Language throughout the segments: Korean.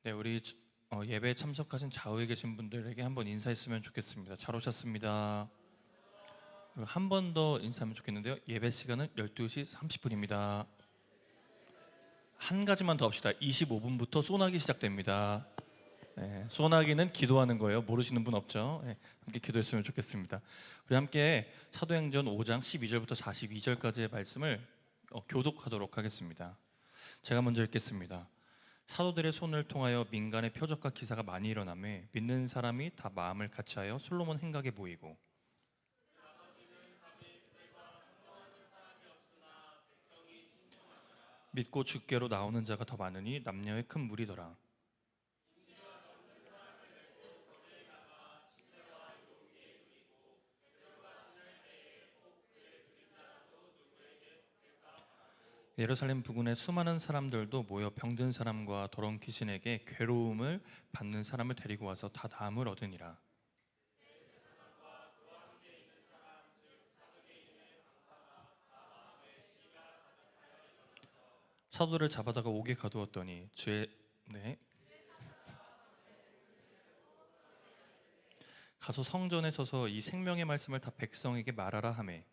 네, 우리 예배에 참석하신 좌우에 계신 분들에게 한번 인사했으면 좋겠습니다. 잘 오셨습니다. 그리고 한 번 더 인사하면 좋겠는데요. 예배 시간은 12시 30분입니다. 한 가지만 더 합시다. 25분부터 소나기 시작됩니다. 네, 소나기는 기도하는 거예요. 모르시는 분 없죠? 네, 함께 기도했으면 좋겠습니다. 우리 함께 사도행전 5장 12절부터 42절까지의 말씀을 교독하도록 하겠습니다. 제가 먼저 읽겠습니다. 사도들의 손을 통하여 민간의 표적과 기사가 많이 일어나매 믿는 사람이 다 마음을 같이하여 솔로몬 행각에 모이고, 믿고 주께로 나오는 자가 더 많으니 남녀의 큰 무리더라. 예루살렘 부근에 수많은 사람들도 모여 병든 사람과 더러운 귀신에게 괴로움을 받는 사람을 데리고 와서 다 나음을 얻으니라. 사도를 잡아다가 옥에 가두었더니 가서 성전에 서서 이 생명의 말씀을 다 백성에게 말하라 하매,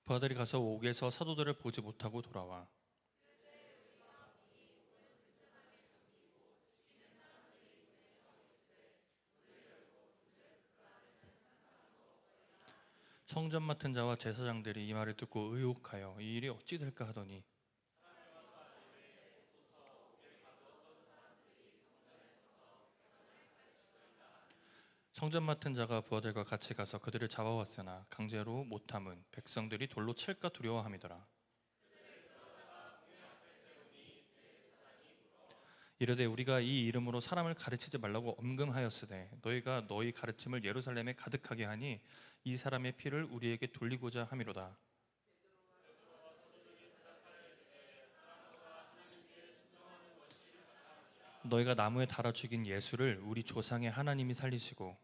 부하들이 가서 옥에서 사도들을 보지 못하고 돌아와 성전 맡은 자와 제사장들이 이 말을 듣고 의혹하여 이 일이 어찌 될까 하더니, 성전 맡은 자가 부하들과 같이 가서 그들을 잡아왔으나 강제로 못함은 백성들이 돌로 칠까 두려워함이더라. 이르되 우리가 이 이름으로 사람을 가르치지 말라고 엄금하였으되 너희가 너희 가르침을 예루살렘에 가득하게 하니 이 사람의 피를 우리에게 돌리고자 함이로다. 너희가 나무에 달아 죽인 예수를 우리 조상의 하나님이 살리시고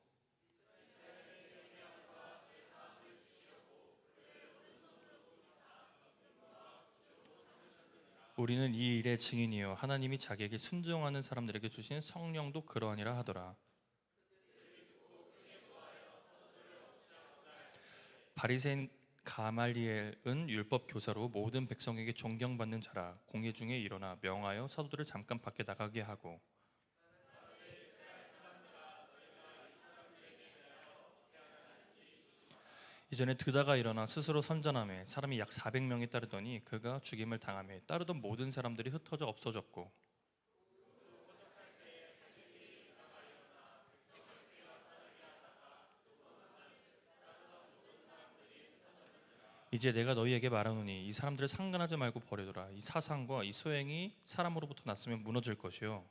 우리는 이 일의 증인이요 하나님이 자기에게 순종하는 사람들에게 주신 성령도 그러하니라 하더라. 바리새인 가말리엘은 율법 교사로 모든 백성에게 존경받는 자라. 공회 중에 일어나 명하여 사도들을 잠깐 밖에 나가게 하고, 이전에 드다가 일어나 스스로 선전하며 사람이 약 400명이 따르더니 그가 죽임을 당하며 따르던 모든 사람들이 흩어져 없어졌고, 이제 내가 너희에게 말하노니 이 사람들을 상관하지 말고 버리더라. 이 사상과 이 소행이 사람으로부터 났으면 무너질 것이요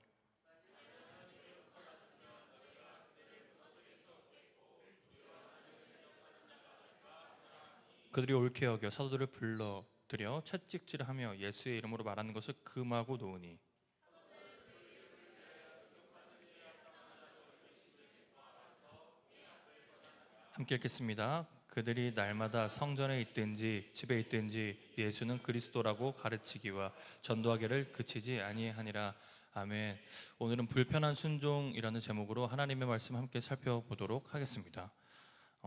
그들이 옳게 여겨 사도들을 불러들여 채찍질하며 예수의 이름으로 말하는 것을 금하고 놓으니, 함께 읽겠습니다. 그들이 날마다 성전에 있든지 집에 있든지 예수는 그리스도라고 가르치기와 전도하기를 그치지 아니하니라. 아멘. 오늘은 불편한 순종이라는 제목으로 하나님의 말씀 함께 살펴보도록 하겠습니다.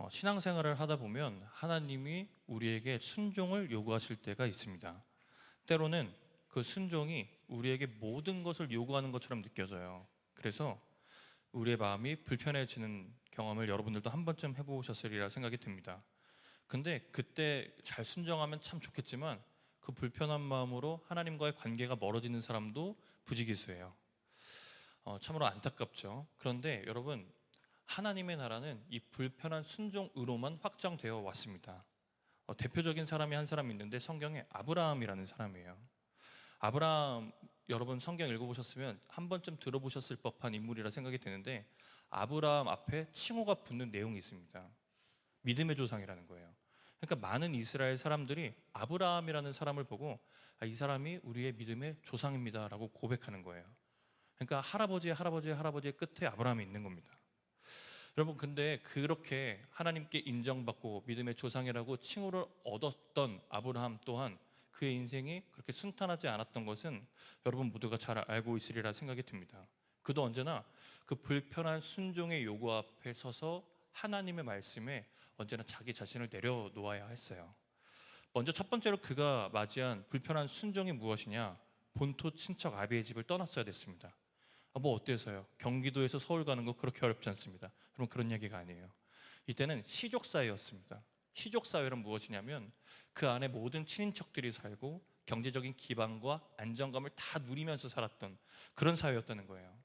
신앙생활을 하다 보면 하나님이 우리에게 순종을 요구하실 때가 있습니다. 때로는 그 순종이 우리에게 모든 것을 요구하는 것처럼 느껴져요. 그래서 우리의 마음이 불편해지는 경험을 여러분들도 한 번쯤 해보셨으리라 생각이 듭니다. 근데 그때 잘 순종하면 참 좋겠지만 그 불편한 마음으로 하나님과의 관계가 멀어지는 사람도 부지기수예요. 참으로 안타깝죠. 그런데 여러분, 하나님의 나라는 이 불편한 순종으로만 확정되어 왔습니다. 대표적인 사람이 한 사람 있는데 성경에 아브라함이라는 사람이에요. 아브라함, 여러분 성경 읽어보셨으면 한 번쯤 들어보셨을 법한 인물이라 생각이 드는데, 아브라함 앞에 칭호가 붙는 내용이 있습니다. 믿음의 조상이라는 거예요. 그러니까 많은 이스라엘 사람들이 아브라함이라는 사람을 보고 이 사람이 우리의 믿음의 조상입니다 라고 고백하는 거예요. 그러니까 할아버지의 끝에 아브라함이 있는 겁니다. 여러분, 근데 그렇게 하나님께 인정받고 믿음의 조상이라고 칭호를 얻었던 아브라함 또한 그의 인생이 그렇게 순탄하지 않았던 것은 여러분 모두가 잘 알고 있으리라 생각이 듭니다. 그도 언제나 그 불편한 순종의 요구 앞에 서서 하나님의 말씀에 언제나 자기 자신을 내려놓아야 했어요. 먼저 첫 번째로 그가 맞이한 불편한 순종이 무엇이냐? 본토 친척 아비의 집을 떠났어야 됐습니다. 뭐 어때서요? 경기도에서 서울 가는 거 그렇게 어렵지 않습니다. 그럼 그런 얘기가 아니에요. 이때는 시족 사회였습니다. 시족 사회는 무엇이냐면 그 안에 모든 친인척들이 살고 경제적인 기반과 안정감을 다 누리면서 살았던 그런 사회였다는 거예요.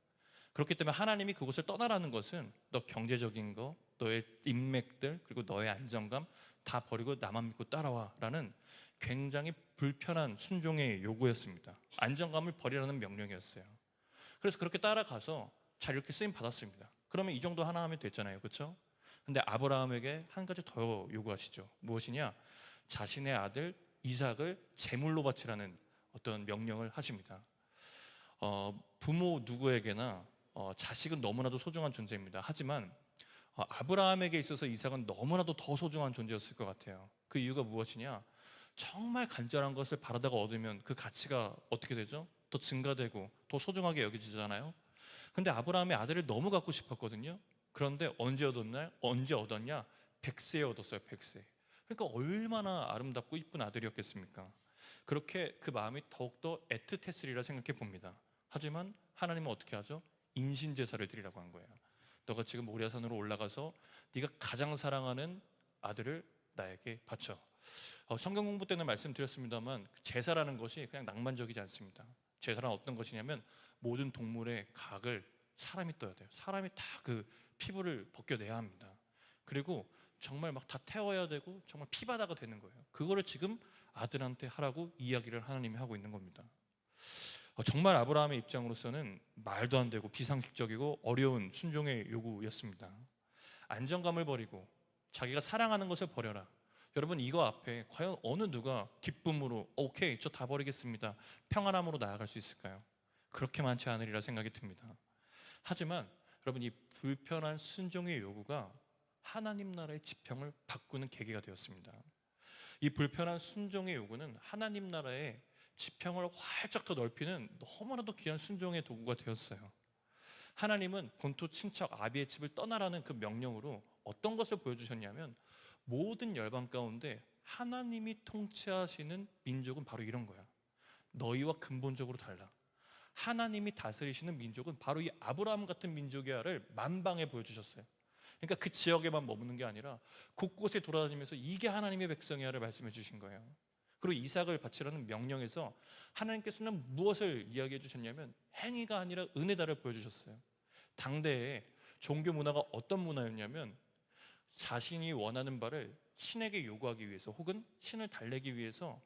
그렇기 때문에 하나님이 그곳을 떠나라는 것은 너 경제적인 거, 너의 인맥들, 그리고 너의 안정감 다 버리고 나만 믿고 따라와라는 굉장히 불편한 순종의 요구였습니다. 안정감을 버리라는 명령이었어요. 그래서 그렇게 따라가서 잘 이렇게 쓰임 받았습니다. 그러면 이 정도 하나 하면 됐잖아요, 그렇죠? 근데 아브라함에게 한 가지 더 요구하시죠. 무엇이냐? 자신의 아들 이삭을 제물로 바치라는 어떤 명령을 하십니다. 부모 누구에게나 자식은 너무나도 소중한 존재입니다. 하지만 아브라함에게 있어서 이삭은 너무나도 더 소중한 존재였을 것 같아요. 그 이유가 무엇이냐? 정말 간절한 것을 바라다가 얻으면 그 가치가 어떻게 되죠? 더 증가되고 더 소중하게 여겨지잖아요. 근데 아브라함의 아들을 너무 갖고 싶었거든요. 그런데 언제 얻었냐? 100세에 얻었어요. 100세. 그러니까 얼마나 아름답고 이쁜 아들이었겠습니까? 그렇게 그 마음이 더욱더 애틋했으리라 생각해 봅니다. 하지만 하나님은 어떻게 하죠? 인신제사를 드리라고 한 거예요. 너가 지금 모리아산으로 올라가서 네가 가장 사랑하는 아들을 나에게 바쳐. 성경 공부 때는 말씀드렸습니다만 제사라는 것이 그냥 낭만적이지 않습니다. 제사란 어떤 것이냐면 모든 동물의 각을 사람이 떠야 돼요. 사람이 다 그 피부를 벗겨내야 합니다. 그리고 정말 막 다 태워야 되고 정말 피바다가 되는 거예요. 그거를 지금 아들한테 하라고 이야기를 하나님이 하고 있는 겁니다. 정말 아브라함의 입장으로서는 말도 안 되고 비상식적이고 어려운 순종의 요구였습니다. 안정감을 버리고 자기가 사랑하는 것을 버려라. 여러분, 이거 앞에 과연 어느 누가 기쁨으로 오케이 저 다 버리겠습니다, 평안함으로 나아갈 수 있을까요? 그렇게 많지 않으리라 생각이 듭니다. 하지만 여러분, 이 불편한 순종의 요구가 하나님 나라의 지평을 바꾸는 계기가 되었습니다. 이 불편한 순종의 요구는 하나님 나라의 지평을 활짝 더 넓히는 너무나도 귀한 순종의 도구가 되었어요. 하나님은 본토 친척 아비의 집을 떠나라는 그 명령으로 어떤 것을 보여주셨냐면 모든 열방 가운데 하나님이 통치하시는 민족은 바로 이런 거야. 너희와 근본적으로 달라. 하나님이 다스리시는 민족은 바로 이 아브라함 같은 민족이야를 만방에 보여주셨어요. 그러니까 그 지역에만 머무는 게 아니라 곳곳에 돌아다니면서 이게 하나님의 백성이야를 말씀해 주신 거예요. 그리고 이삭을 바치라는 명령에서 하나님께서는 무엇을 이야기해 주셨냐면 행위가 아니라 은혜다를 보여주셨어요. 당대에 종교 문화가 어떤 문화였냐면 자신이 원하는 바를 신에게 요구하기 위해서 혹은 신을 달래기 위해서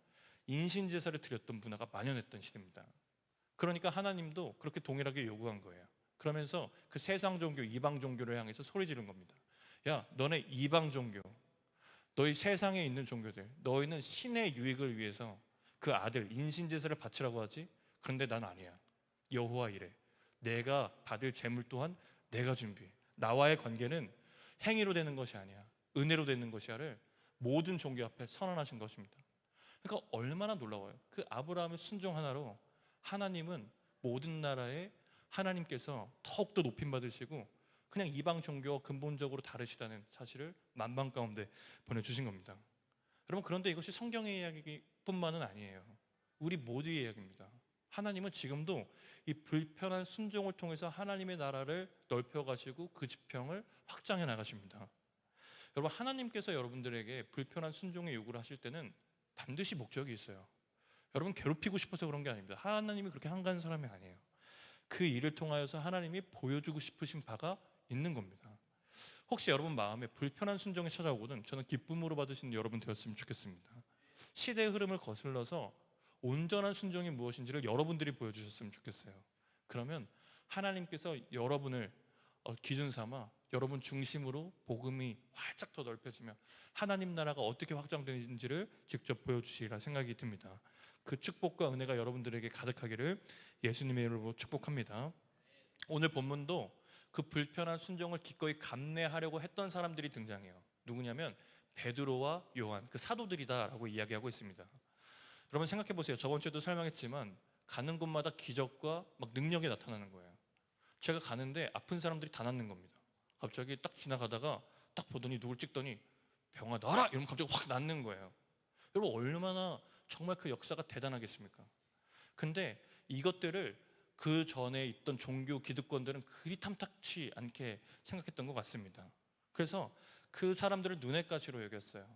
인신제사를 드렸던 문화가 만연했던 시대입니다. 그러니까 하나님도 그렇게 동일하게 요구한 거예요. 그러면서 그 세상 종교, 이방 종교를 향해서 소리 지른 겁니다. 야, 너네 이방 종교, 너희 세상에 있는 종교들, 너희는 신의 유익을 위해서 그 아들 인신제사를 바치라고 하지? 그런데 난 아니야. 여호와 이래. 내가 받을 재물 또한 내가 준비해. 나와의 관계는 행위로 되는 것이 아니야, 은혜로 되는 것이야를 모든 종교 앞에 선언하신 것입니다. 그러니까 얼마나 놀라워요. 그 아브라함의 순종 하나로 하나님은 모든 나라에 하나님께서 더욱더 높임 받으시고 그냥 이방 종교와 근본적으로 다르시다는 사실을 만방 가운데 보내주신 겁니다. 여러분, 그런데 이것이 성경의 이야기뿐만은 아니에요. 우리 모두의 이야기입니다. 하나님은 지금도 이 불편한 순종을 통해서 하나님의 나라를 넓혀가시고 그 지평을 확장해 나가십니다. 여러분, 하나님께서 여러분들에게 불편한 순종의 요구를 하실 때는 반드시 목적이 있어요. 여러분 괴롭히고 싶어서 그런 게 아닙니다. 하나님이 그렇게 한가한 사람이 아니에요. 그 일을 통하여서 하나님이 보여주고 싶으신 바가 있는 겁니다. 혹시 여러분 마음에 불편한 순종이 찾아오거든 저는 기쁨으로 받으시는 여러분 되었으면 좋겠습니다. 시대의 흐름을 거슬러서 온전한 순종이 무엇인지를 여러분들이 보여주셨으면 좋겠어요. 그러면 하나님께서 여러분을 기준 삼아 여러분 중심으로 복음이 활짝 더 넓혀지며 하나님 나라가 어떻게 확장되는지를 직접 보여주시리라 생각이 듭니다. 그 축복과 은혜가 여러분들에게 가득하기를 예수님의 이름으로 축복합니다. 오늘 본문도 그 불편한 순종을 기꺼이 감내하려고 했던 사람들이 등장해요. 누구냐면 베드로와 요한, 그 사도들이다라고 이야기하고 있습니다. 여러분 생각해 보세요. 저번 주에도 설명했지만 가는 곳마다 기적과 막 능력이 나타나는 거예요. 제가 가는데 아픈 사람들이 다 낫는 겁니다. 갑자기 딱 지나가다가 딱 보더니 누굴 찍더니 병아 나라 이러면 갑자기 확 낫는 거예요. 여러분 얼마나 정말 그 역사가 대단하겠습니까? 근데 이것들을 그 전에 있던 종교 기득권들은 그리 탐탁치 않게 생각했던 것 같습니다. 그래서 그 사람들을 눈의 가시로 여겼어요.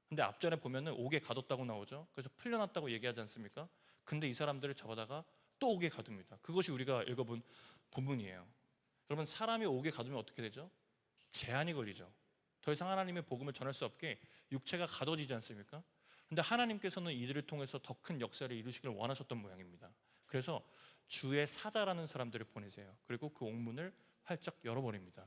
근데 앞전에 보면은 옥에 가뒀다고 나오죠. 그래서 풀려났다고 얘기하지 않습니까? 근데 이 사람들을 잡아다가 또 옥에 가둡니다. 그것이 우리가 읽어본 본문이에요. 여러분 사람이 옥에 가두면 어떻게 되죠? 재앙이 걸리죠. 더 이상 하나님의 복음을 전할 수 없게 육체가 가둬지지 않습니까? 근데 하나님께서는 이들을 통해서 더 큰 역사를 이루시기를 원하셨던 모양입니다. 그래서 주의 사자라는 사람들을 보내세요. 그리고 그 옥문을 활짝 열어버립니다.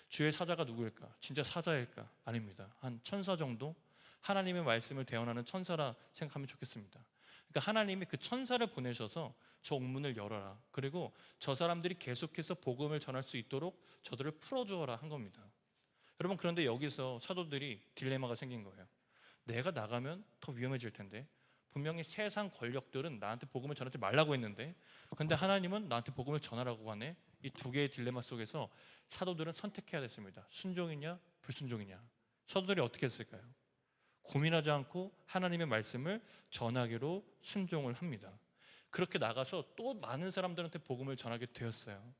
주의 사자가 누구일까? 진짜 사자일까? 아닙니다. 한 천사 정도? 하나님의 말씀을 대언하는 천사라 생각하면 좋겠습니다. 그러니까 하나님이 그 천사를 보내셔서 저 옥문을 열어라. 그리고 저 사람들이 계속해서 복음을 전할 수 있도록 저들을 풀어주어라 한 겁니다. 여러분 그런데 여기서 사도들이 딜레마가 생긴 거예요. 내가 나가면 더 위험해질 텐데 분명히 세상 권력들은 나한테 복음을 전하지 말라고 했는데 근데 하나님은 나한테 복음을 전하라고 하네. 이 두 개의 딜레마 속에서 사도들은 선택해야 됐습니다. 순종이냐 불순종이냐. 사도들이 어떻게 했을까요? 고민하지 않고 하나님의 말씀을 전하기로 순종을 합니다. 그렇게 나가서 또 많은 사람들한테 복음을 전하게 되었어요.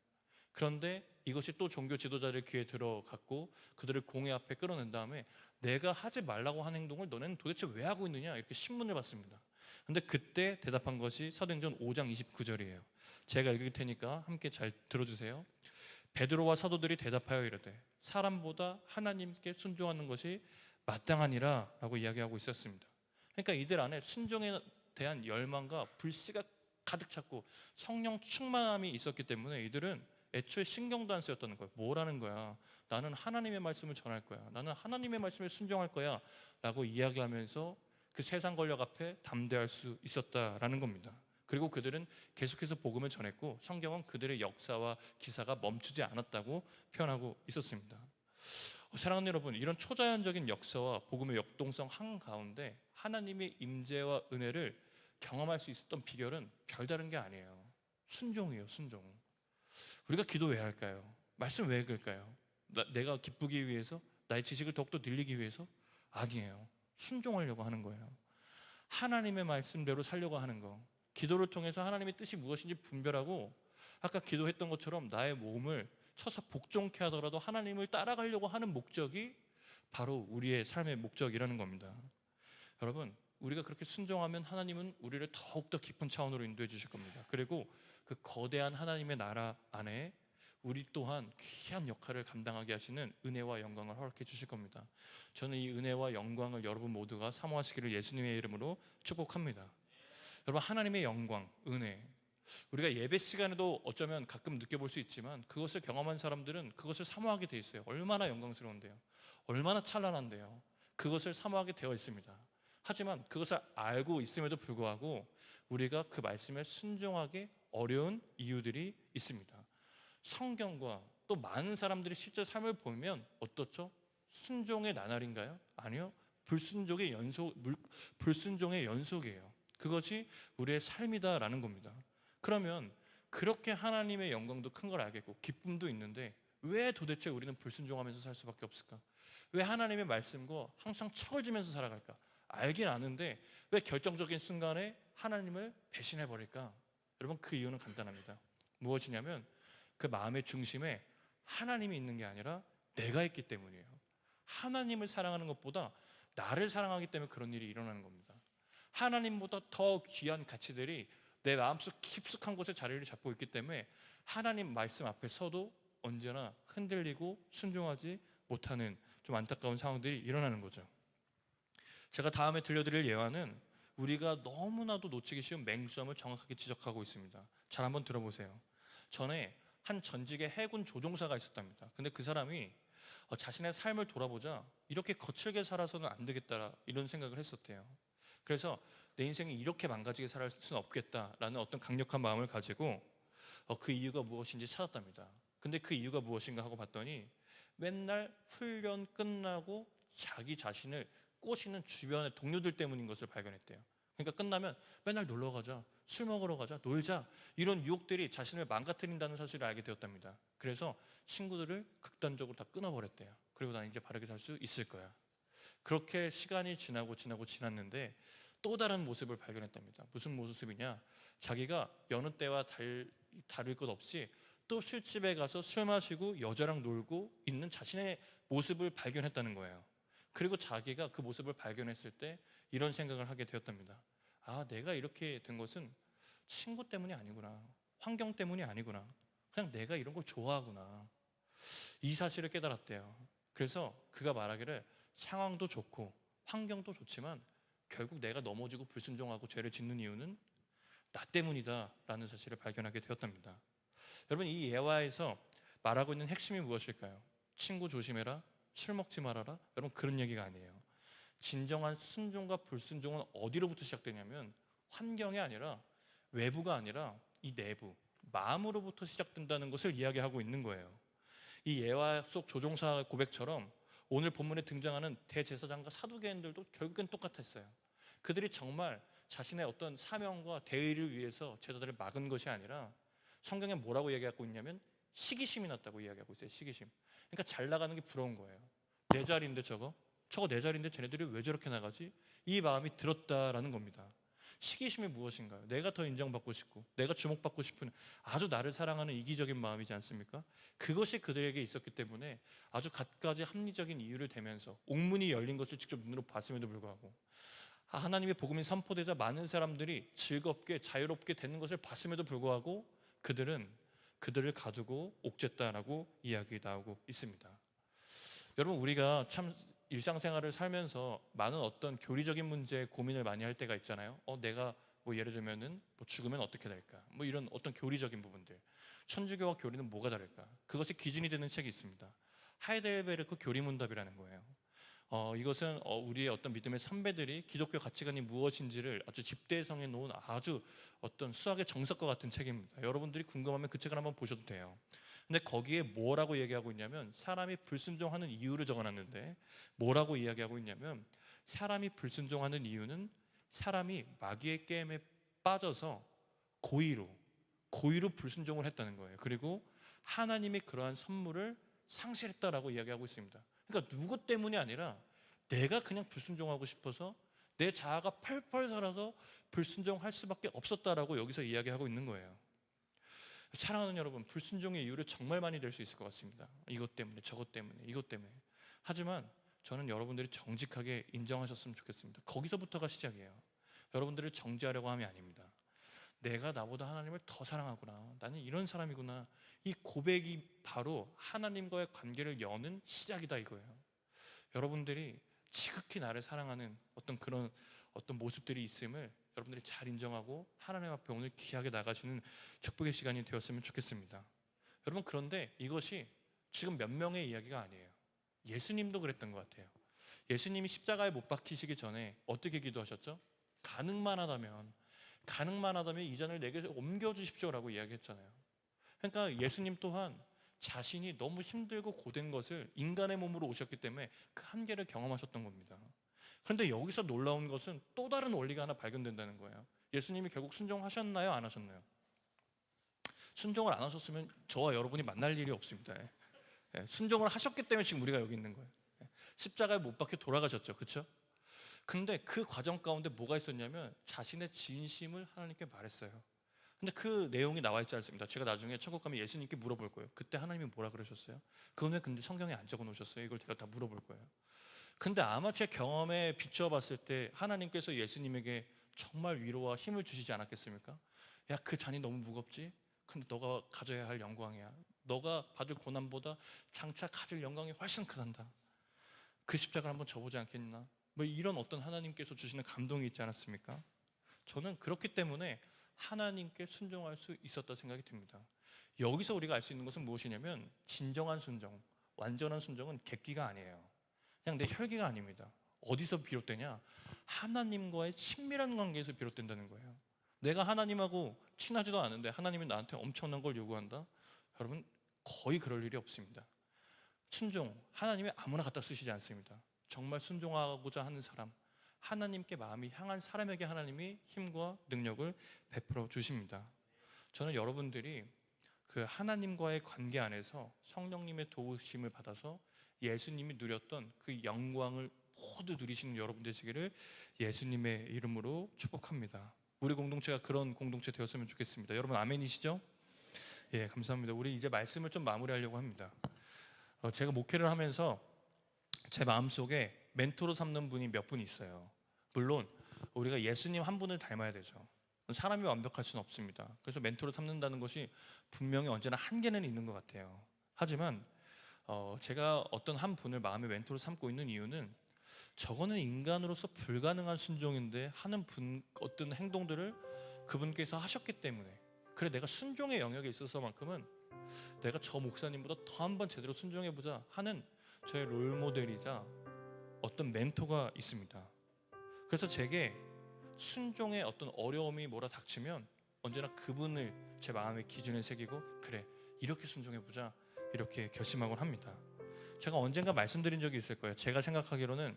그런데 이것이 또 종교 지도자들 귀에 들어갔고 그들을 공회 앞에 끌어낸 다음에 내가 하지 말라고 하는 행동을 너네는 도대체 왜 하고 있느냐 이렇게 신문을 받습니다. 근데 그때 대답한 것이 사도행전 5장 29절이에요. 제가 읽을 테니까 함께 잘 들어주세요. 베드로와 사도들이 대답하여 이르되 사람보다 하나님께 순종하는 것이 마땅하니라 라고 이야기하고 있었습니다. 그러니까 이들 안에 순종에 대한 열망과 불씨가 가득 찼고 성령 충만함이 있었기 때문에 이들은 애초에 신경도 안 쓰였다는 거예요. 뭐라는 거야? 나는 하나님의 말씀을 전할 거야. 나는 하나님의 말씀에 순종할 거야 라고 이야기하면서 그 세상 권력 앞에 담대할 수 있었다라는 겁니다. 그리고 그들은 계속해서 복음을 전했고 성경은 그들의 역사와 기사가 멈추지 않았다고 표현하고 있었습니다. 사랑하는 여러분, 이런 초자연적인 역사와 복음의 역동성 한가운데 하나님의 임재와 은혜를 경험할 수 있었던 비결은 별다른 게 아니에요. 순종이에요, 순종. 우리가 기도 왜 할까요? 말씀 왜 읽을까요? 내가 기쁘기 위해서? 나의 지식을 더욱더 늘리기 위해서? 아니에요. 순종하려고 하는 거예요. 하나님의 말씀대로 살려고 하는 거. 기도를 통해서 하나님의 뜻이 무엇인지 분별하고 아까 기도했던 것처럼 나의 몸을 쳐서 복종케 하더라도 하나님을 따라가려고 하는 목적이 바로 우리의 삶의 목적이라는 겁니다. 여러분 우리가 그렇게 순종하면 하나님은 우리를 더욱더 깊은 차원으로 인도해 주실 겁니다. 그리고 그 거대한 하나님의 나라 안에 우리 또한 귀한 역할을 감당하게 하시는 은혜와 영광을 허락해 주실 겁니다. 저는 이 은혜와 영광을 여러분 모두가 사모하시기를 예수님의 이름으로 축복합니다. 여러분 하나님의 영광, 은혜 우리가 예배 시간에도 어쩌면 가끔 느껴볼 수 있지만 그것을 경험한 사람들은 그것을 사모하게 돼 있어요. 얼마나 영광스러운데요. 얼마나 찬란한데요. 그것을 사모하게 되어 있습니다. 하지만 그것을 알고 있음에도 불구하고 우리가 그 말씀에 순종하기 어려운 이유들이 있습니다. 성경과 또 많은 사람들이 실제 삶을 보면 어떻죠? 순종의 나날인가요? 아니요. 불순종의 연속이에요. 그것이 우리의 삶이다라는 겁니다. 그러면 그렇게 하나님의 영광도 큰 걸 알겠고 기쁨도 있는데 왜 도대체 우리는 불순종하면서 살 수밖에 없을까? 왜 하나님의 말씀과 항상 척을 지면서 살아갈까? 알긴 아는데 왜 결정적인 순간에 하나님을 배신해 버릴까? 여러분 그 이유는 간단합니다. 무엇이냐면 그 마음의 중심에 하나님이 있는 게 아니라 내가 있기 때문이에요. 하나님을 사랑하는 것보다 나를 사랑하기 때문에 그런 일이 일어나는 겁니다. 하나님보다 더 귀한 가치들이 내 마음속 깊숙한 곳에 자리를 잡고 있기 때문에 하나님 말씀 앞에 서도 언제나 흔들리고 순종하지 못하는 좀 안타까운 상황들이 일어나는 거죠. 제가 다음에 들려드릴 예화는 우리가 너무나도 놓치기 쉬운 맹점을 정확하게 지적하고 있습니다. 잘 한번 들어보세요. 전에 한 전직의 해군 조종사가 있었답니다. 근데 그 사람이 자신의 삶을 돌아보자 이렇게 거칠게 살아서는 안 되겠다 이런 생각을 했었대요. 그래서 내 인생이 이렇게 망가지게 살 수는 없겠다라는 어떤 강력한 마음을 가지고 그 이유가 무엇인지 찾았답니다. 근데 그 이유가 무엇인가 하고 봤더니 맨날 훈련 끝나고 자기 자신을 꼬시는 주변의 동료들 때문인 것을 발견했대요. 그러니까 끝나면 맨날 놀러 가자, 술 먹으러 가자, 놀자, 이런 유혹들이 자신을 망가뜨린다는 사실을 알게 되었답니다. 그래서 친구들을 극단적으로 다 끊어버렸대요. 그리고 난 이제 바르게 살 수 있을 거야. 그렇게 시간이 지났는데 또 다른 모습을 발견했답니다. 무슨 모습이냐? 자기가 여느 때와 다를 것 없이 또 술집에 가서 술 마시고 여자랑 놀고 있는 자신의 모습을 발견했다는 거예요. 그리고 자기가 그 모습을 발견했을 때 이런 생각을 하게 되었답니다. 아, 내가 이렇게 된 것은 친구 때문이 아니구나, 환경 때문이 아니구나, 그냥 내가 이런 걸 좋아하구나, 이 사실을 깨달았대요. 그래서 그가 말하기를 상황도 좋고 환경도 좋지만 결국 내가 넘어지고 불순종하고 죄를 짓는 이유는 나 때문이다 라는 사실을 발견하게 되었답니다. 여러분, 이 예화에서 말하고 있는 핵심이 무엇일까요? 친구 조심해라, 술 먹지 말아라, 여러분 그런 얘기가 아니에요. 진정한 순종과 불순종은 어디로부터 시작되냐면 환경이 아니라, 외부가 아니라 이 내부, 마음으로부터 시작된다는 것을 이야기하고 있는 거예요. 이 예화 속 조종사 고백처럼 오늘 본문에 등장하는 대제사장과 사두개인들도 결국엔 똑같았어요. 그들이 정말 자신의 어떤 사명과 대의를 위해서 제자들을 막은 것이 아니라 성경에 뭐라고 얘기하고 있냐면 시기심이 났다고 이야기하고 있어요. 시기심. 그러니까 잘 나가는 게 부러운 거예요. 내 자리인데 저거 내 자리인데 쟤네들이 왜 저렇게 나가지? 이 마음이 들었다라는 겁니다. 시기심이 무엇인가요? 내가 더 인정받고 싶고 내가 주목받고 싶은, 아주 나를 사랑하는 이기적인 마음이지 않습니까? 그것이 그들에게 있었기 때문에 아주 갖가지 합리적인 이유를 대면서 옥문이 열린 것을 직접 눈으로 봤음에도 불구하고, 하나님의 복음이 선포되자 많은 사람들이 즐겁게 자유롭게 되는 것을 봤음에도 불구하고 그들을 가두고 옥죄다라고 이야기 나오고 있습니다. 여러분, 우리가 참 일상생활을 살면서 많은 어떤 교리적인 문제에 고민을 많이 할 때가 있잖아요. 내가 예를 들면은 죽으면 어떻게 될까? 이런 어떤 교리적인 부분들. 천주교와 교리는 뭐가 다를까? 그것이 기준이 되는 책이 있습니다. 하이델베르크 교리문답이라는 거예요. 이것은 우리의 어떤 믿음의 선배들이 기독교 가치관이 무엇인지를 아주 집대성해 놓은 아주 어떤 수학의 정석과 같은 책입니다. 여러분들이 궁금하면 그 책을 한번 보셔도 돼요. 근데 거기에 뭐라고 얘기하고 있냐면, 사람이 불순종하는 이유를 적어놨는데 뭐라고 이야기하고 있냐면, 사람이 불순종하는 이유는 사람이 마귀의 게임에 빠져서 고의로 불순종을 했다는 거예요. 그리고 하나님이 그러한 선물을 상실했다라고 이야기하고 있습니다. 그러니까 누구 때문이 아니라 내가 그냥 불순종하고 싶어서 내 자아가 펄펄 살아서 불순종할 수밖에 없었다라고 여기서 이야기하고 있는 거예요. 사랑하는 여러분, 불순종의 이유를 정말 많이 될 수 있을 것 같습니다. 이것 때문에, 저것 때문에, 이것 때문에. 하지만 저는 여러분들이 정직하게 인정하셨으면 좋겠습니다. 거기서부터가 시작이에요. 여러분들을 정죄하려고 함이 아닙니다. 내가 나보다 하나님을 더 사랑하구나, 나는 이런 사람이구나, 이 고백이 바로 하나님과의 관계를 여는 시작이다 이거예요. 여러분들이 지극히 나를 사랑하는 그런 모습들이 있음을 여러분들이 잘 인정하고 하나님 앞에 오늘 귀하게 나가시는 축복의 시간이 되었으면 좋겠습니다. 여러분, 그런데 이것이 지금 몇 명의 이야기가 아니에요. 예수님도 그랬던 것 같아요. 예수님이 십자가에 못 박히시기 전에 어떻게 기도하셨죠? 가능만 하다면 이 잔을 내게 옮겨주십시오라고 이야기했잖아요. 그러니까 예수님 또한 자신이 너무 힘들고 고된 것을 인간의 몸으로 오셨기 때문에 그 한계를 경험하셨던 겁니다. 그런데 여기서 놀라운 것은 또 다른 원리가 하나 발견된다는 거예요. 예수님이 결국 순종하셨나요? 안 하셨나요? 순종을 안 하셨으면 저와 여러분이 만날 일이 없습니다. 순종을 하셨기 때문에 지금 우리가 여기 있는 거예요. 십자가에 못 박혀 돌아가셨죠, 그렇죠? 근데 그 과정 가운데 뭐가 있었냐면 자신의 진심을 하나님께 말했어요. 근데 그 내용이 나와 있지 않습니다. 제가 나중에 천국 가면 예수님께 물어볼 거예요. 그때 하나님이 뭐라 그러셨어요? 그건 왜 근데 성경에 안 적어 놓으셨어요? 이걸 제가 다 물어볼 거예요. 근데 아마 제 경험에 비추어 봤을 때 하나님께서 예수님에게 정말 위로와 힘을 주시지 않았겠습니까? 야, 그 잔이 너무 무겁지? 근데 너가 가져야 할 영광이야. 너가 받을 고난보다 장차 가질 영광이 훨씬 크단다. 그 십자가를 한번 져보지 않겠나? 이런 어떤 하나님께서 주시는 감동이 있지 않았습니까? 저는 그렇기 때문에 하나님께 순종할 수 있었다 생각이 듭니다. 여기서 우리가 알 수 있는 것은 무엇이냐면, 진정한 순종, 완전한 순종은 객기가 아니에요. 그냥 내 혈기가 아닙니다. 어디서 비롯되냐? 하나님과의 친밀한 관계에서 비롯된다는 거예요. 내가 하나님하고 친하지도 않은데 하나님이 나한테 엄청난 걸 요구한다? 여러분, 거의 그럴 일이 없습니다. 순종, 하나님이 아무나 갖다 쓰시지 않습니다. 정말 순종하고자 하는 사람, 하나님께 마음이 향한 사람에게 하나님이 힘과 능력을 베풀어 주십니다. 저는 여러분들이 그 하나님과의 관계 안에서 성령님의 도우심을 받아서 예수님이 누렸던 그 영광을 모두 누리시는 여러분 되시기를 예수님의 이름으로 축복합니다. 우리 공동체가 그런 공동체 되었으면 좋겠습니다. 여러분 아멘이시죠? 예, 감사합니다. 우리 이제 말씀을 좀 마무리하려고 합니다. 제가 목회를 하면서 제 마음속에 멘토로 삼는 분이 몇 분 있어요. 물론 우리가 예수님 한 분을 닮아야 되죠. 사람이 완벽할 수는 없습니다. 그래서 멘토로 삼는다는 것이 분명히 언제나 한계는 있는 것 같아요. 하지만 제가 어떤 한 분을 마음의 멘토로 삼고 있는 이유는 저거는 인간으로서 불가능한 순종인데 하는 어떤 행동들을 그분께서 하셨기 때문에, 그래 내가 순종의 영역에 있어서만큼은 내가 저 목사님보다 더 한번 제대로 순종해보자 하는 저의 롤모델이자 어떤 멘토가 있습니다. 그래서 제게 순종의 어떤 어려움이 몰아닥치면 언제나 그분을 제 마음의 기준에 새기고 그래 이렇게 순종해보자 이렇게 결심하곤 합니다. 제가 언젠가 말씀드린 적이 있을 거예요. 제가 생각하기로는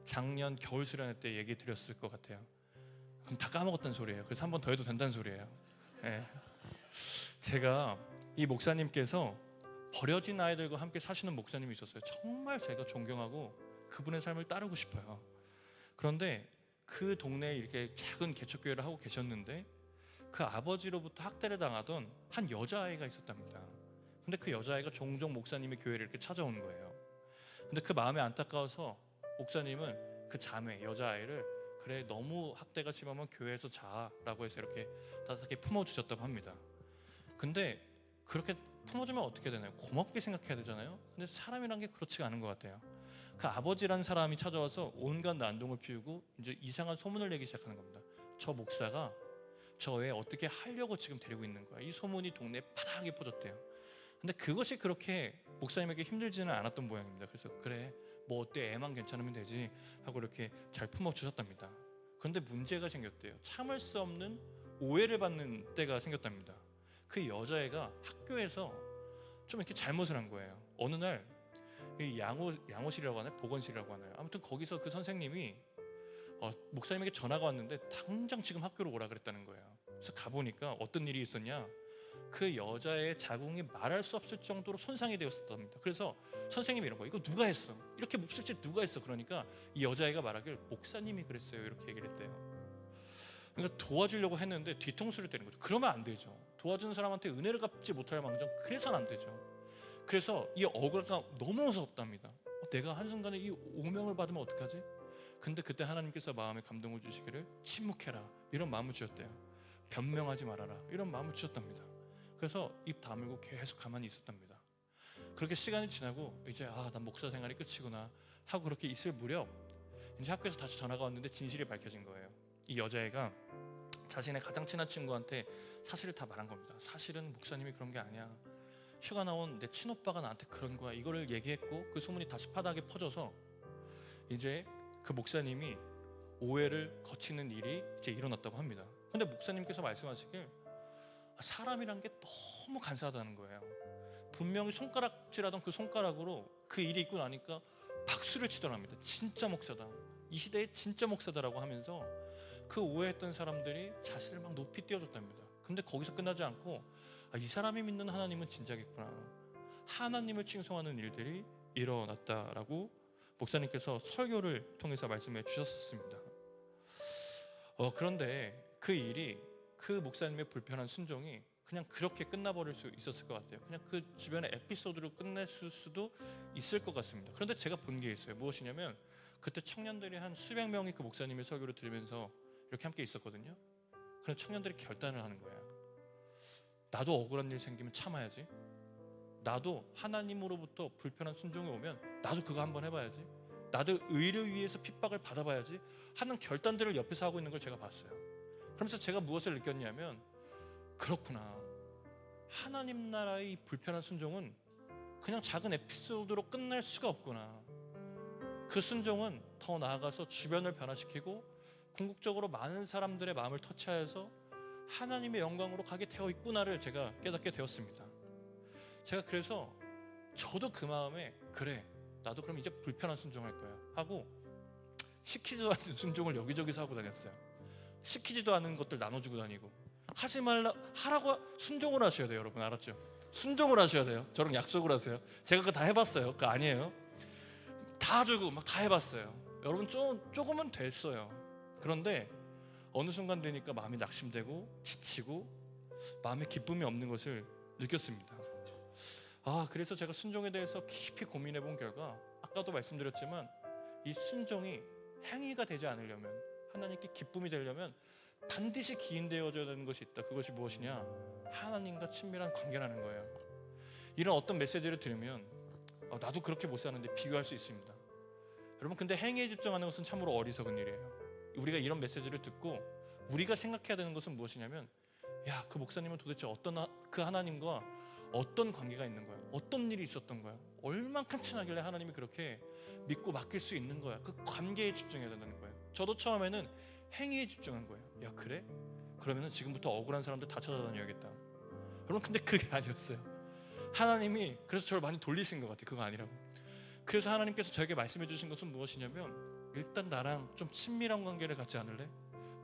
작년 겨울 수련회 때 얘기 드렸을 것 같아요. 그럼 다 까먹었던 소리예요. 그래서 한 번 더 해도 된다는 소리예요. 네. 제가 이 목사님께서 버려진 아이들과 함께 사시는 목사님이 있었어요. 정말 제가 존경하고 그분의 삶을 따르고 싶어요. 그런데 그 동네에 이렇게 작은 개척교회를 하고 계셨는데 그 아버지로부터 학대를 당하던 한 여자아이가 있었답니다. 근데 그 여자아이가 종종 목사님의 교회를 이렇게 찾아오는 거예요. 근데 그 마음이 안타까워서 목사님은 그 자매 여자아이를 그래 너무 학대가 심하면 교회에서 자라고 해서 이렇게 따뜻하게 품어주셨다고 합니다. 근데 그렇게 품어주면 어떻게 되나요? 고맙게 생각해야 되잖아요. 근데 사람이란 게 그렇지가 않은 것 같아요. 그 아버지란 사람이 찾아와서 온갖 난동을 피우고 이제 이상한 소문을 내기 시작하는 겁니다. 저 목사가 저 애 어떻게 하려고 지금 데리고 있는 거야. 이 소문이 동네에 파다하게 퍼졌대요. 근데 그것이 그렇게 목사님에게 힘들지는 않았던 모양입니다. 그래서 그래 뭐 어때 애만 괜찮으면 되지 하고 이렇게 잘 품어주셨답니다. 그런데 문제가 생겼대요. 참을 수 없는 오해를 받는 때가 생겼답니다. 그 여자애가 학교에서 좀 이렇게 잘못을 한 거예요. 어느 날 이 양호실이라고 하나요? 보건실이라고 하나요? 아무튼 거기서 그 선생님이 목사님에게 전화가 왔는데 당장 지금 학교로 오라 그랬다는 거예요. 그래서 가보니까 어떤 일이 있었냐, 그 여자의 자궁이 말할 수 없을 정도로 손상이 되었었답니다. 그래서 선생님이 이런 거 이거 누가 했어? 이렇게 몹쓸 누가 했어? 그러니까 이 여자애가 말하길 목사님이 그랬어요 이렇게 얘기를 했대요. 그러니까 도와주려고 했는데 뒤통수를 때린 거죠. 그러면 안 되죠. 도와주는 사람한테 은혜를 갚지 못할 망정 그래서는 안 되죠. 그래서 이 억울함이 너무 무섭답니다. 내가 한순간에 이 오명을 받으면 어떡하지? 근데 그때 하나님께서 마음에 감동을 주시기를 침묵해라 이런 마음을 주셨대요. 변명하지 말아라 이런 마음을 주셨답니다. 그래서 입 다물고 계속 가만히 있었답니다. 그렇게 시간이 지나고 이제 난 목사 생활이 끝이구나 하고 그렇게 있을 무렵 이제 학교에서 다시 전화가 왔는데 진실이 밝혀진 거예요. 이 여자애가 자신의 가장 친한 친구한테 사실을 다 말한 겁니다. 사실은 목사님이 그런 게 아니야. 휴가 나온 내 친오빠가 나한테 그런 거야. 이거를 얘기했고 그 소문이 다시 파다하게 퍼져서 이제 그 목사님이 오해를 거치는 일이 이제 일어났다고 합니다. 근데 목사님께서 말씀하시길 사람이란 게 너무 간사하다는 거예요. 분명히 손가락질하던 그 손가락으로 그 일이 있고 나니까 박수를 치더랍니다. 진짜 목사다. 이 시대의 진짜 목사다라고 하면서 그 오해했던 사람들이 자신을 막 높이 띄워줬답니다. 근데 거기서 끝나지 않고 이 사람이 믿는 하나님은 진짜겠구나. 하나님을 칭송하는 일들이 일어났다라고 목사님께서 설교를 통해서 말씀해 주셨습니다. 그런데 그 일이 그 목사님의 불편한 순종이 그냥 그렇게 끝나버릴 수 있었을 것 같아요. 그냥 그 주변의 에피소드로 끝냈을 수도 있을 것 같습니다. 그런데 제가 본 게 있어요. 무엇이냐면 그때 청년들이 한 수백 명이 그 목사님의 설교를 들으면서 이렇게 함께 있었거든요. 그런 청년들이 결단을 하는 거예요. 나도 억울한 일 생기면 참아야지. 나도 하나님으로부터 불편한 순종이 오면 나도 그거 한번 해봐야지. 나도 의를 위해서 핍박을 받아봐야지 하는 결단들을 옆에서 하고 있는 걸 제가 봤어요. 그러면서 제가 무엇을 느꼈냐면 그렇구나. 하나님 나라의 이 불편한 순종은 그냥 작은 에피소드로 끝날 수가 없구나. 그 순종은 더 나아가서 주변을 변화시키고 궁극적으로 많은 사람들의 마음을 터치하여서 하나님의 영광으로 가게 되어 있구나를 제가 깨닫게 되었습니다. 제가 그래서 저도 그 마음에 그래, 나도 그럼 이제 불편한 순종할 거야 하고 시키지도 않는 순종을 여기저기서 하고 다녔어요. 시키지도 않은 것들 나눠주고 다니고, 하지 말라 하라고 순종을 하셔야 돼요. 여러분 알았죠? 순종을 하셔야 돼요. 저랑 약속을 하세요. 제가 그거 다 해봤어요. 그거 아니에요. 다 주고 막 다 해봤어요. 여러분 조금은 됐어요. 그런데 어느 순간 되니까 마음이 낙심되고 지치고 마음에 기쁨이 없는 것을 느꼈습니다. 그래서 제가 순종에 대해서 깊이 고민해 본 결과, 아까도 말씀드렸지만 이 순종이 행위가 되지 않으려면, 하나님께 기쁨이 되려면 반드시 기인되어져야 되는 것이 있다. 그것이 무엇이냐? 하나님과 친밀한 관계라는 거예요. 이런 어떤 메시지를 들으면 나도 그렇게 못 사는데 비교할 수 있습니다. 여러분, 근데 행위에 집중하는 것은 참으로 어리석은 일이에요. 우리가 이런 메시지를 듣고 우리가 생각해야 되는 것은 무엇이냐면, 야, 그 목사님은 도대체 그 하나님과 어떤 관계가 있는 거야? 어떤 일이 있었던 거야? 얼만큼 친하길래 하나님이 그렇게 믿고 맡길 수 있는 거야? 그 관계에 집중해야 된다는 거예요. 저도 처음에는 행위에 집중한 거예요. 야, 그래? 그러면은 지금부터 억울한 사람들 다 찾아다녀야겠다. 여러분, 근데 그게 아니었어요. 하나님이 그래서 저를 많이 돌리신 것 같아요. 그거 아니라고. 그래서 하나님께서 저에게 말씀해 주신 것은 무엇이냐면, 일단 나랑 좀 친밀한 관계를 갖지 않을래?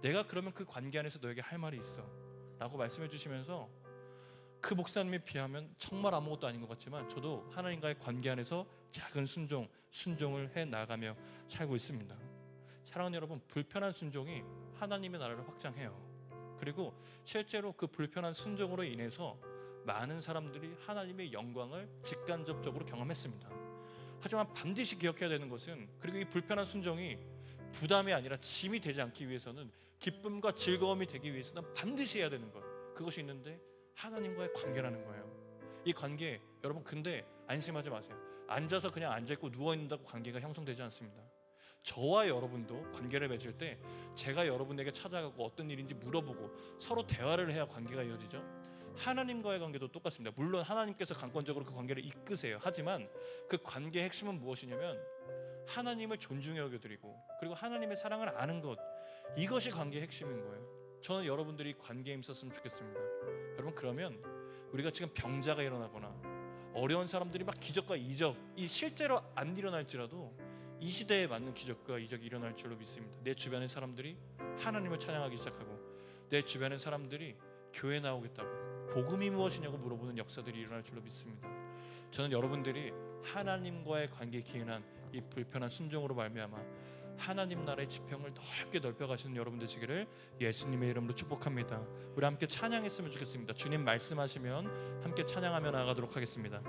내가 그러면 그 관계 안에서 너에게 할 말이 있어 라고 말씀해 주시면서, 그 목사님에 비하면 정말 아무것도 아닌 것 같지만 저도 하나님과의 관계 안에서 작은 순종을 해 나가며 살고 있습니다. 사랑하는 여러분, 불편한 순종이 하나님의 나라를 확장해요. 그리고 실제로 그 불편한 순종으로 인해서 많은 사람들이 하나님의 영광을 직간접적으로 경험했습니다. 하지만 반드시 기억해야 되는 것은, 그리고 이 불편한 순종이 부담이 아니라 짐이 되지 않기 위해서는, 기쁨과 즐거움이 되기 위해서는 반드시 해야 되는 것, 그것이 있는데 하나님과의 관계라는 거예요. 이 관계, 여러분 근데 안심하지 마세요. 앉아서 그냥 앉아있고 누워있는다고 관계가 형성되지 않습니다. 저와 여러분도 관계를 맺을 때 제가 여러분에게 찾아가고 어떤 일인지 물어보고 서로 대화를 해야 관계가 이어지죠. 하나님과의 관계도 똑같습니다. 물론 하나님께서 강권적으로 그 관계를 이끄세요. 하지만 그 관계의 핵심은 무엇이냐면, 하나님을 존중해 여겨드리고 그리고 하나님의 사랑을 아는 것, 이것이 관계의 핵심인 거예요. 저는 여러분들이 관계에 있었으면 좋겠습니다. 여러분, 그러면 우리가 지금 병자가 일어나거나 어려운 사람들이 막 기적과 이적이 실제로 안 일어날지라도 이 시대에 맞는 기적과 이적이 일어날 줄로 믿습니다. 내 주변의 사람들이 하나님을 찬양하기 시작하고, 내 주변의 사람들이 교회 나오겠다고, 복음이 무엇이냐고 물어보는 역사들이 일어날 줄로 믿습니다. 저는 여러분들이 하나님과의 관계에 기인한 이 불편한 순종으로 말미암아 하나님 나라의 지평을 넓게 넓혀가시는 여러분 되시기를 예수님의 이름으로 축복합니다. 우리 함께 찬양했으면 좋겠습니다. 주님 말씀하시면 함께 찬양하며 나아가도록 하겠습니다.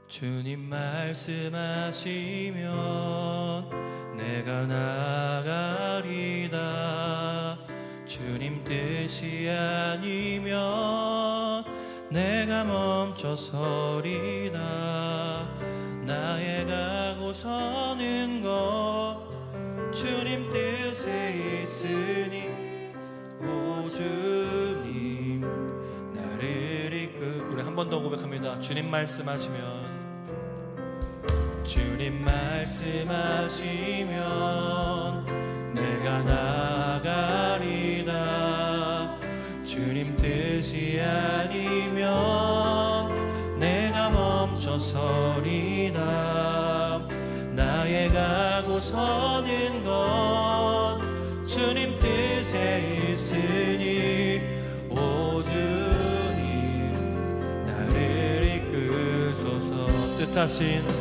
주님 말씀하시면 내가 나가리다. 주님 뜻이 아니면 내가 멈춰서리다. 나의 가고 서는 것 주님 뜻에 있으니, 오 주님 나를 이끌. 우리 한 번 더 고백합니다. 주님 말씀하시면, 주님 말씀하시면 내가 나가리다. 주님 뜻이 아니면 내가 멈춰서리다. 나의 가고 서는 것 주님 뜻에 있으니, 오 주님 나를 이끌소서. 뜻하신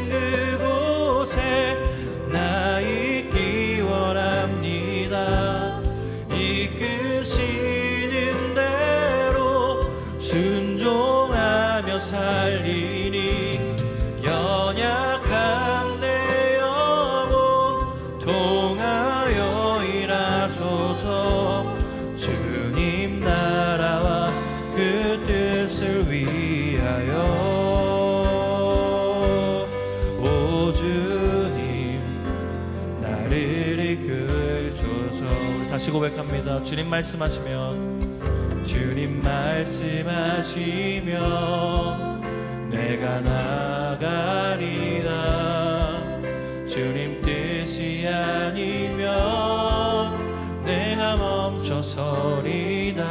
그곳에 나 있기 원합니다. 이끄시는 대로 순종하며 살리니, 연약한 내 영혼 통하여 일하소서. 주님 나라와 그 뜻을 위하여, 오 주님 나를 고백합니다. 주님 말씀하시면, 주님 말씀하시면 내가 나가리라. 주님 뜻이 아니면 내가 멈춰서리다.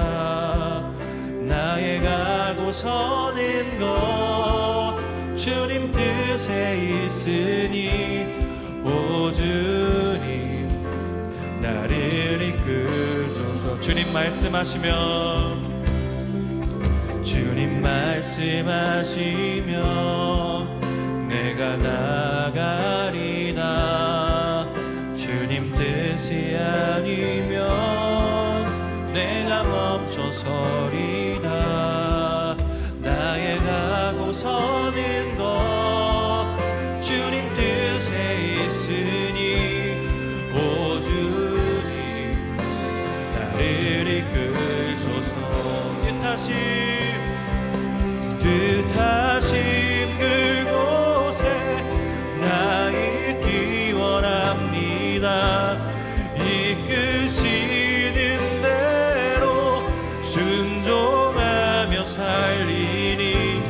나의 가고 서는 것 주님 뜻에 있으니, 오 주님 나를 이끄소서. 주님 말씀하시면, 주님 말씀하시면 내가 나가리다. 주님 뜻이 아니면 내가 멈춰서리다. 나의 가고 서는 것 주님 뜻에 있으니, 오 주님 나를 이끄소서. 뜻하심 그곳에 나 있기 원합니다. 이끄시는 대로 순종하며 살리니,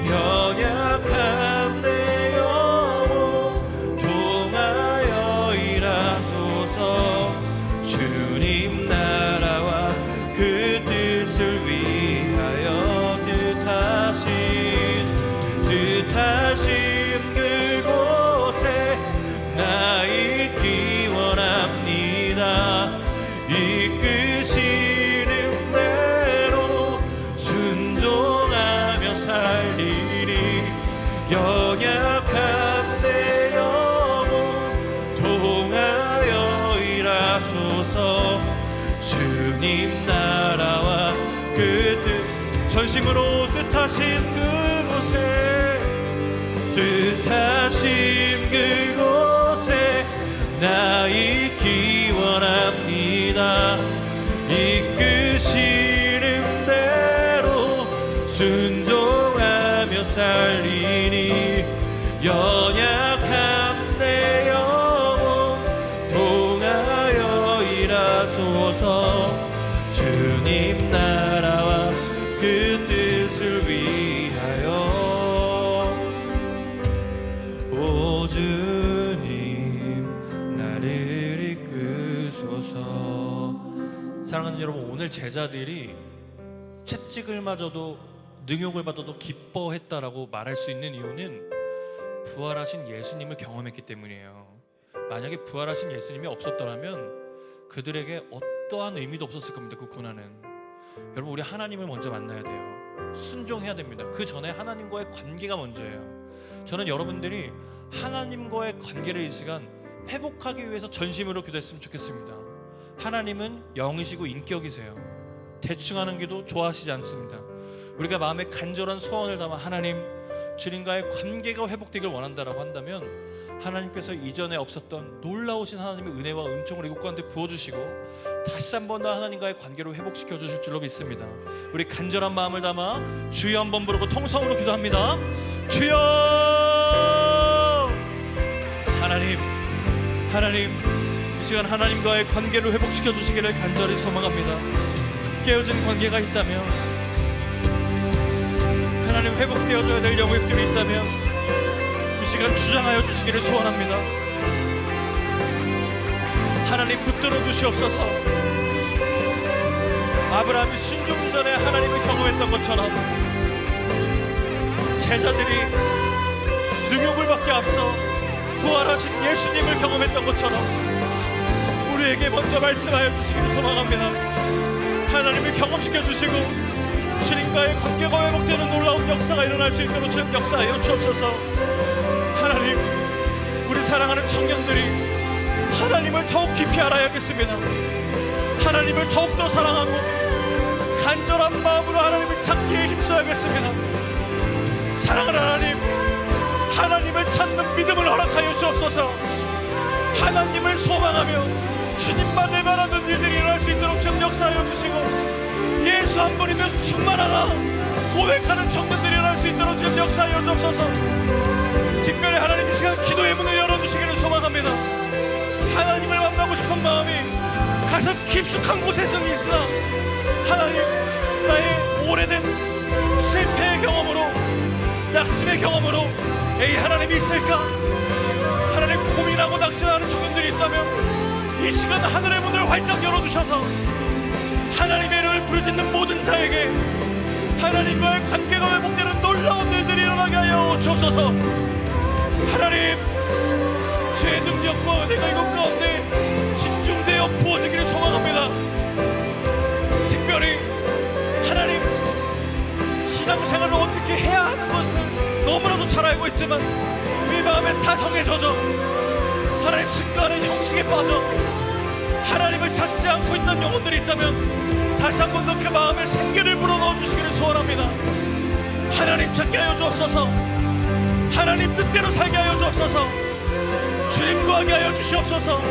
연약한 내 영혼 통하여 일하소서. 주님 나라와 그 뜻을 위하여 뜻하신 그곳에 나 있기 원합니다. 이끄시는 대로 순종하며 살리니, 연약한 내 영혼 통하여 일하소서. 주님 나라와 그 뜻, 전심으로 뜻하신 그곳에 나 있기 원합니다. 이끄시는 대로 순종하며 살리니, 연약한 내 영혼 통하여 일하소서. 주님 나라와 그 뜻을 위하여, 오 주님 나를 이끄소서. 사랑하는 여러분, 오늘 제자들이 채찍을 맞아도 능욕을 받아도 기뻐했다라고 말할 수 있는 이유는 부활하신 예수님을 경험했기 때문이에요. 만약에 부활하신 예수님이 없었더라면 그들에게 어떠한 의미도 없었을 겁니다. 그 고난은. 여러분, 우리 하나님을 먼저 만나야 돼요. 순종해야 됩니다. 그 전에 하나님과의 관계가 먼저예요. 저는 여러분들이 하나님과의 관계를 이 시간 회복하기 위해서 전심으로 기도했으면 좋겠습니다. 하나님은 영이시고 인격이세요. 대충 하는 기도 좋아하시지 않습니다. 우리가 마음에 간절한 소원을 담아 하나님, 주님과의 관계가 회복되길 원한다라고 한다면 하나님께서 이전에 없었던 놀라우신 하나님의 은혜와 은총을 이곳 가운데 부어주시고 다시 한 번 더 하나님과의 관계로 회복시켜 주실 줄로 믿습니다. 우리 간절한 마음을 담아 주여 한번 부르고 통성으로 기도합니다. 주여! 하나님, 이 시간 하나님과의 관계를 회복시켜 주시기를 간절히 소망합니다. 깨어진 관계가 있다면, 하나님 회복되어져야 될 영역들이 있다면 이 시간 주장하여 주시기를 소원합니다. 하나님 붙들어 주시옵소서. 아브라함이 순종 전에 하나님을 경험했던 것처럼 제자들이 능욕을 받기 앞서 부활하신 예수님을 경험했던 것처럼 우리에게 먼저 말씀하여 주시기를 소망합니다. 하나님을 경험시켜 주시고 주님과의 관계가 회복되는 놀라운 역사가 일어날 수 있도록 주님 역사하여 주옵소서. 하나님, 우리 사랑하는 청년들이 하나님을 더욱 깊이 알아야겠습니다. 하나님을 더욱더 사랑하고 간절한 마음으로 하나님을 찾기에 힘써야겠습니다. 사랑하는 하나님, 하나님을 찾는 믿음을 허락하여 주옵소서. 하나님을 소망하며 주님만을 바라는 일들이 일어날 수 있도록 주님 역사하여 주시고 예수 한 분이면 충만하다 고백하는 청년들이 일어날 수 있도록 주님 역사하여 주옵소서. 특별히 하나님 이 시간 기도의 문을 열어주시기를 소망합니다. 하나님을 만나고 싶은 마음이 가슴 깊숙한 곳에서 있어 하나님, 나의 오래된 실패의 경험으로, 낙심의 경험으로 에이 하나님이 있을까? 하나님, 고민하고 낙심하는 주민들이 있다면 이 시간 하늘의 문을 활짝 열어주셔서 하나님의 이름을 부르짖는 모든 자에게 하나님과의 관계가 회복되는 놀라운 일들이 일어나게 하여 주옵소서. 하나님, 주의 능력과 은혜가 이곳 가운데 집중되어 부어지기를 소망합니다. 특별히 하나님, 신앙생활을 어떻게 해야 하는 것을 너무나도 잘 알고 있지만 우리 마음에 타성에 젖어 하나님 습관의 형식에 빠져 하나님을 찾지 않고 있는 영혼들이 있다면 다시 한 번 더 그 마음에 생기를 불어넣어 주시기를 소원합니다. 하나님 찾게 하여 주옵소서. 하나님 뜻대로 살게 하여 주옵소서. 주님 구하게 하여 주시옵소서.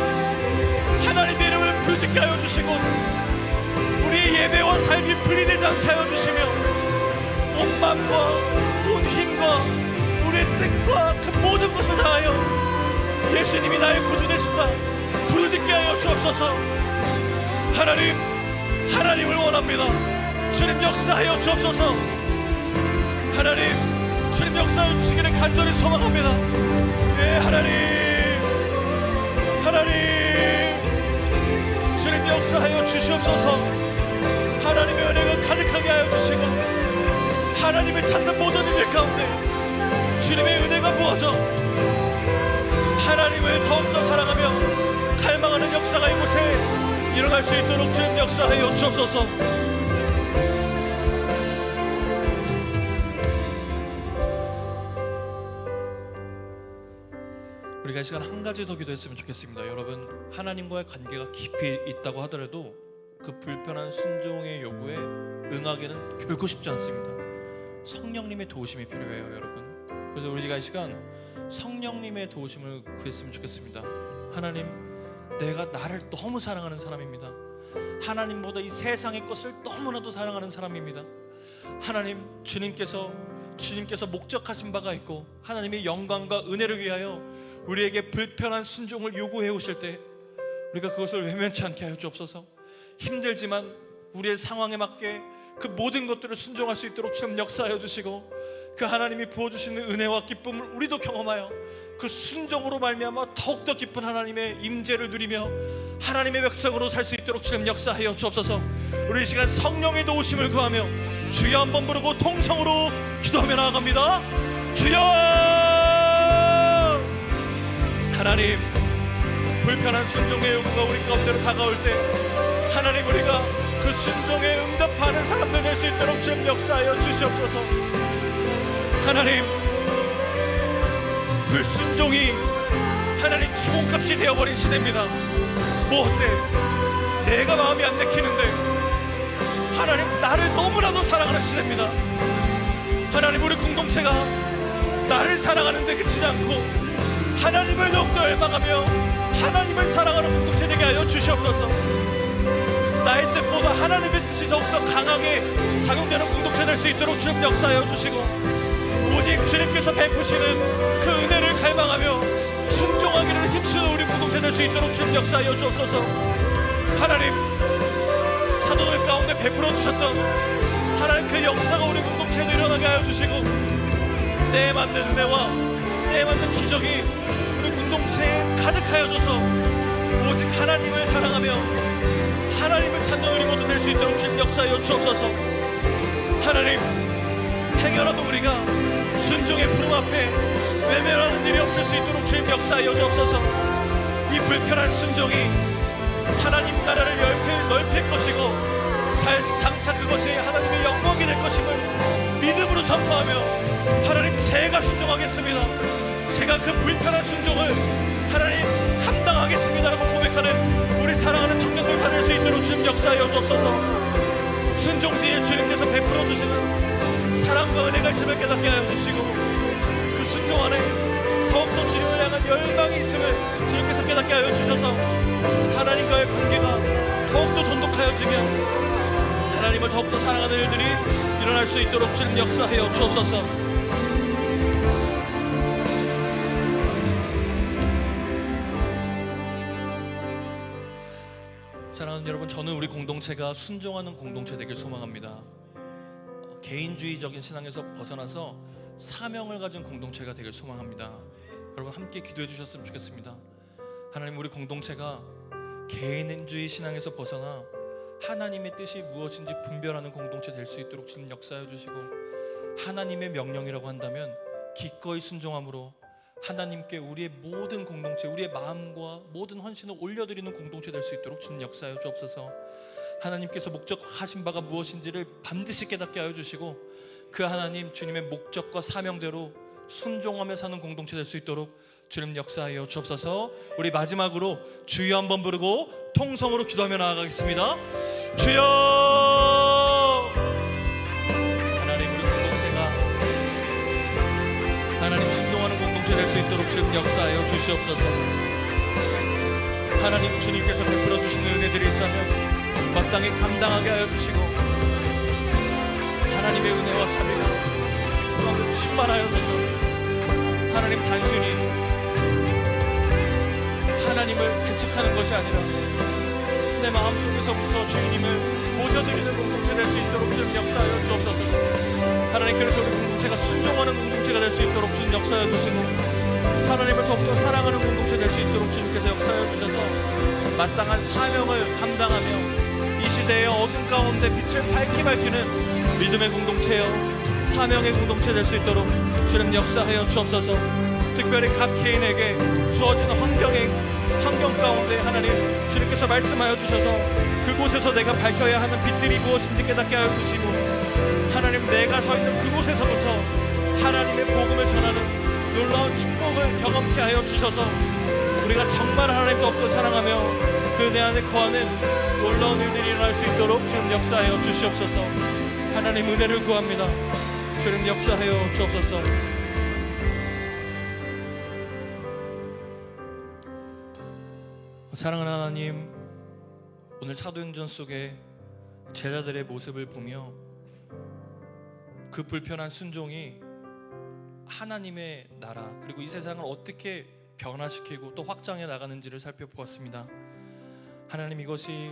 하나님의 이름을 부르짖게 하여 주시고 우리의 예배와 삶이 분리되지 않게 하여 주시며 온 마음과 온 힘과 우리의 뜻과 그 모든 것을 다하여 예수님이 나의 구주 되신다 부르짖게 하여 주옵소서. 하나님, 하나님을 원합니다. 주님 역사하여 주옵소서. 하나님, 주님 역사하여 주시기를 간절히 소망합니다. 예, 하나님, 하나님, 주님 역사하여 주시옵소서. 하나님의 은혜가 가득하게 하여 주시고 하나님을 찾는 모든 이들 가운데 주님의 은혜가 부어져 하나님을 더욱더 사랑하며 갈망하는 역사가 이곳에 일어날 수 있도록 주님 역사하여 주옵소서. 우리가 이 시간 한 가지 더 기도했으면 좋겠습니다. 여러분, 하나님과의 관계가 깊이 있다고 하더라도 그 불편한 순종의 요구에 응하기는 결코 쉽지 않습니다. 성령님의 도우심이 필요해요, 여러분. 그래서 우리가 이 시간 성령님의 도우심을 구했으면 좋겠습니다. 하나님, 내가 나를 너무 사랑하는 사람입니다. 하나님보다 이 세상의 것을 너무나도 사랑하는 사람입니다. 하나님, 주님께서 목적하신 바가 있고 하나님의 영광과 은혜를 위하여 우리에게 불편한 순종을 요구해 오실 때 우리가 그것을 외면치 않게 하여 주옵소서. 힘들지만 우리의 상황에 맞게 그 모든 것들을 순종할 수 있도록 주님 역사하여 주시고 그 하나님이 부어주시는 은혜와 기쁨을 우리도 경험하여 그 순종으로 말미암아 더욱더 깊은 하나님의 임재를 누리며 하나님의 백성으로 살 수 있도록 주님 역사하여 주옵소서. 우리 이 시간 성령의 도우심을 구하며 주여 한번 부르고 통성으로 기도하며 나아갑니다. 주여! 하나님, 불편한 순종의 요구가 우리 가운데로 다가올 때 하나님, 우리가 그 순종에 응답하는 사람들 될 수 있도록 주님 역사하여 주시옵소서. 하나님, 불순종이 하나님 기본값이 되어버린 시대입니다. 뭐 어때? 내가 마음이 안 내키는데 하나님, 나를 너무나도 사랑하는 시대입니다. 하나님, 우리 공동체가 나를 사랑하는데 그치지 않고 하나님을 더욱더 열망하며 하나님을 사랑하는 공동체 되게 하여 주시옵소서. 나의 뜻보다 하나님의 뜻이 더욱더 강하게 작용되는 공동체 될 수 있도록 주님 역사하여 주시고 오직 주님께서 베푸시는 그 은혜를 갈망하며 순종하기를 힘쓰는 우리 공동체 될 수 있도록 주님 역사하여 주옵소서. 하나님, 사도들 가운데 베풀어 주셨던 하나님 그 역사가 우리 공동체에 일어나게 하여 주시고 때에 맞는 은혜와 때에 맞는 기적이 우리 공동체에 가득하여져서 오직 하나님을 사랑하며 하나님을 찾는 우리 모두 될 수 있도록 주님 역사하여 주옵소서. 하나님, 행여라도 우리가 순종의 부름 앞에 외면하는 일이 없을 수 있도록 주님 역사하여 주옵소서. 이 불편한 순종이 하나님 나라를 넓힐 것이고 장차 그것이 하나님의 영광이 될 것임을 믿음으로 선포하며 하나님, 제가 순종하겠습니다. 제가 그 불편한 순종을 하나님 감당하겠습니다라고 고백하는 우리 사랑하는 청년들 다 될 수 있도록 주님 역사하여 주옵소서. 순종 뒤에 주님께서 베풀어 주시는 사랑과 은혜가 있음을 깨닫게 하여 주시고 그 순종 안에 더욱더 주님을 향한 열망이 있음을 주님께서 깨닫게 하여 주셔서 하나님과의 관계가 더욱더 돈독하여지며 하나님을 더욱더 사랑하는 일들이 일어날 수 있도록 주님 역사하여 주옵소서. 사랑하는 여러분, 저는 우리 공동체가 순종하는 공동체 되길 소망합니다. 개인주의적인 신앙에서 벗어나서 사명을 가진 공동체가 되길 소망합니다. 여러분 함께 기도해 주셨으면 좋겠습니다. 하나님, 우리 공동체가 개인주의 신앙에서 벗어나 하나님의 뜻이 무엇인지 분별하는 공동체 될 수 있도록 주님 역사해 주시고, 하나님의 명령이라고 한다면 기꺼이 순종함으로 하나님께 우리의 모든 공동체, 우리의 마음과 모든 헌신을 올려드리는 공동체 될 수 있도록 주님 역사하여 주옵소서. 하나님께서 목적하신 바가 무엇인지를 반드시 깨닫게 하여 주시고, 그 하나님 주님의 목적과 사명대로 순종하며 사는 공동체 될 수 있도록 주님 역사하여 주옵소서. 우리 마지막으로 주여 한번 부르고 통성으로 기도하며 나아가겠습니다. 주여! 하나님, 우리 공동체가 하나님 순종하는 공동체 될 수 있도록 주님 역사하여 주시옵소서. 하나님, 주님께서 베풀어 주시는 은혜들이 있다면 마땅히 감당하게 하여 주시고, 하나님의 은혜와 자비가 그만큼 충만하여져서 하나님 단순히 하나님을 배척하는 것이 아니라 내 마음속에서부터 주님을 모셔드리는 공동체 될 수 있도록 주님 역사하여 주옵소서. 하나님, 그래서 우리 공동체가 순종하는 공동체가 될 수 있도록 주님 역사하여 주시고, 하나님을 더욱더 사랑하는 공동체 될 수 있도록 주님께서 역사하여 주셔서 마땅한 사명을 감당하며 이 시대의 어둠 가운데 빛을 밝히는 믿음의 공동체요, 사명의 공동체 될 수 있도록 주님 역사하여 주옵소서. 특별히 각 개인에게 주어진 환경 가운데 하나님 주님께서 말씀하여 주셔서 그곳에서 내가 밝혀야 하는 빛들이 무엇인지 깨닫게 하여 주시고, 하나님 내가 서 있는 그곳에서부터 하나님의 복음을 전하는 놀라운 축복을 경험케 하여 주셔서 우리가 정말 하나님 더욱더 사랑하며 그 내 안에 거하는 놀라운 일들이 일어날 수 있도록 주님 역사하여 주시옵소서. 하나님 은혜를 구합니다. 주님 역사하여 주옵소서. 사랑하는 하나님, 오늘 사도행전 속에 제자들의 모습을 보며 그 불편한 순종이 하나님의 나라 그리고 이 세상을 어떻게 변화시키고 또 확장해 나가는지를 살펴보았습니다. 하나님, 이것이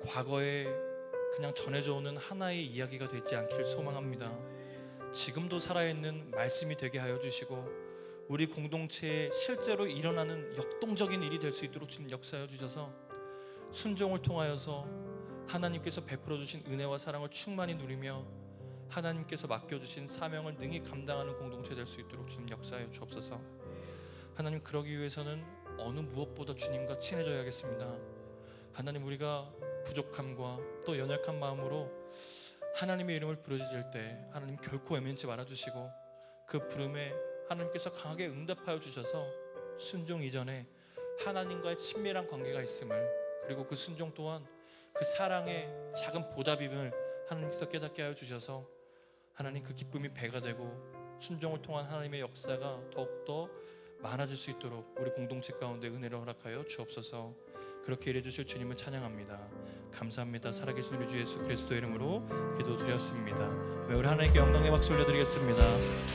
과거에 그냥 전해져 오는 하나의 이야기가 되지 않기를 소망합니다. 지금도 살아있는 말씀이 되게 하여 주시고 우리 공동체에 실제로 일어나는 역동적인 일이 될 수 있도록 주님 역사하여 주셔서 순종을 통하여서 하나님께서 베풀어 주신 은혜와 사랑을 충만히 누리며 하나님께서 맡겨주신 사명을 능히 감당하는 공동체 될 수 있도록 주님 역사하여 주옵소서. 하나님, 그러기 위해서는 어느 무엇보다 주님과 친해져야겠습니다. 하나님, 우리가 부족함과 또 연약한 마음으로 하나님의 이름을 부르짖을 때 하나님 결코 외면치 말아주시고 그 부름에 하나님께서 강하게 응답하여 주셔서 순종 이전에 하나님과의 친밀한 관계가 있음을, 그리고 그 순종 또한 그 사랑의 작은 보답임을 하나님께서 깨닫게 하여 주셔서 하나님 그 기쁨이 배가 되고 순종을 통한 하나님의 역사가 더욱더 많아질 수 있도록 우리 공동체 가운데 은혜를 허락하여 주옵소서. 그렇게 일해 주실 주님을 찬양합니다. 감사합니다. 살아계신 우리 주 예수 그리스도의 이름으로 기도드렸습니다. 우리 하나님께 영광의 박수 올려드리겠습니다.